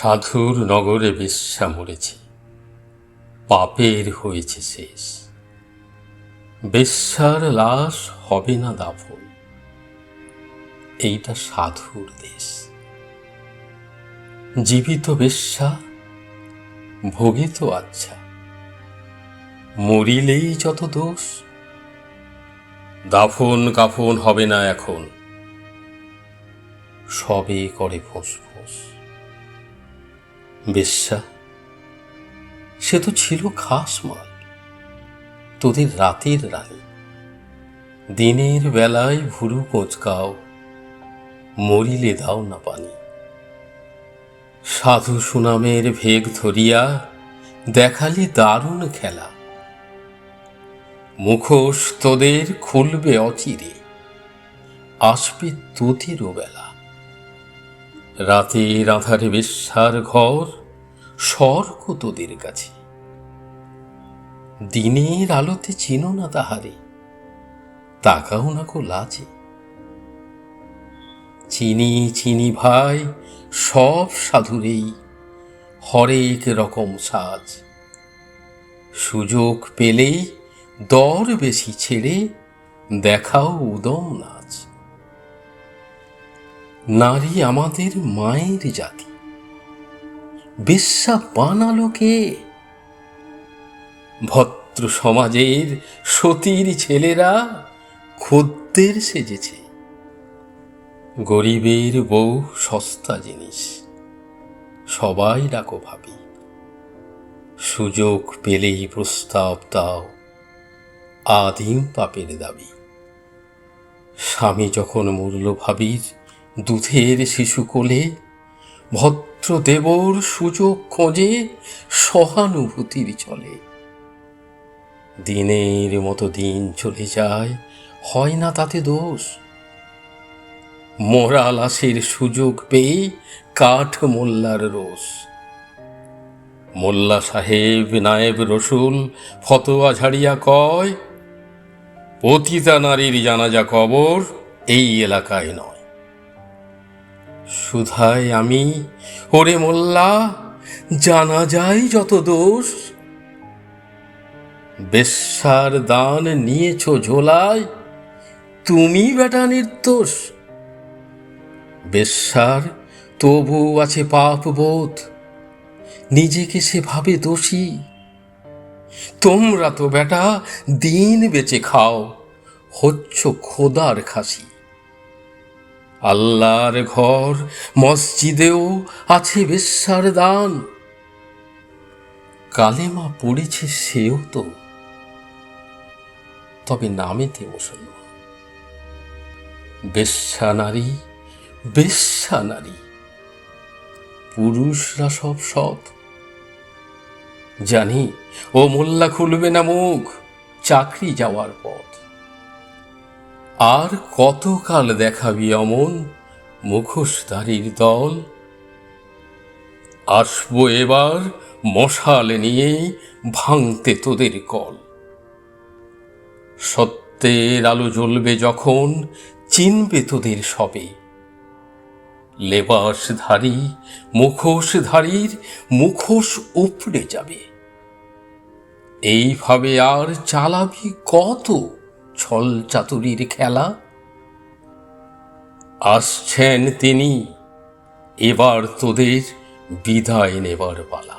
সাধুর নগরে বেশ্যা মরেছে, পাপের হয়েছে শেষ। বেশ্যার লাশ হবে না দাফন, এইটা সাধুর দেশ। জীবিত বেশ্যা ভোগে তো আচ্ছা, মরিলেই যত দোষ। দাফন কাফন হবে না এখন, সবে করে ফোঁস। বেশ্যা সে তো ছিল খাস মাল, তোদের রাতের রানী। দিনের বেলায় ভুরু কোঁচকাও, মরিলে দাও না পানি। সাধু সুনামের ভেগ ধরিয়া দেখালি দারুণ খেলা। মুখোশ তোদের খুলবে অচিরে, আসবে তোদেরও বেলা। রাতের আঁধারে বেশ্যার ঘর স্বর্গ তোদের কাছে। দিনের আলোতে চিনো না তাহারে, তাকাও না কো লাজে। চিনি ভাই সব সাধুরেই হরেক রকম সাজ। সুযোগ পেলেই দর বেশি ছেড়ে দেখাও উদম নাচ। নারী আমাদের মায়ের জাতি, বেশ্যা বানালো কে? ভদ্র সমাজের সতীর ছেলেরা খদ্দের সেজেছে। গরিবের বউ সস্তা জিনিস, সবাই ডাকো ভাবি। সুযোগ পেলেই প্রস্তাব দাও, আদিম পাপের দাবি। স্বামী যখন মরল ভাবির দুধের শিশু কোলে, ভদ্র দেবর সুযোগ খোঁজে সহানুভূতির চলে। দিনের মতো দিন চলে যায়, হয় না তাতে দোষ। মরা লাশের সুযোগ পেয়ে কাঠ মোল্লার রোষ। মোল্লা সাহেব নায়েব রসুল ফতোয়া ঝাড়িয়া কয়, পতিতা নারীর জানাজা কবর এই এলাকায় নয়। সুধায় আমি, ওরে মোল্লা, জানা যায় যত দোষ। বেশ্যার দান নিয়েছ ঝোলায়, তুমি বেটা নির্দোষ। বেশ্যার তবু আছে পাপ বোধ, নিজেকে সে ভাবে দোষী। তোমরা তো বেটা দিন বেচে খাও, হচ্ছ খোদার খাসি। আল্লাহর ঘর মসজিদেও আছে বেশ্যার দান, কালেমা পড়েছে সেও তো, তবে নামেতে মুসলমান। বেশ্যা নারী, পুরুষরা সব সৎ। জানি ও মোল্লা খুলবে না মুখ, চাকরি যাওয়ার পথ। আর কতকাল দেখাবি অমন মুখোশধারীর দল? আসবো এবার মশাল নিয়ে ভাঙতে তোদের কল। সত্যের আলো জ্বলবে যখন, চিনবে তোদের সবে। লেবাসধারী মুখোশধারীর মুখোশ উপড়ে যাবে। এইভাবে আর চালাবি কত ছল চাতুরীর খেলা? আসছেন তিনি, এবার তোদের বিদায় নেবার পালা।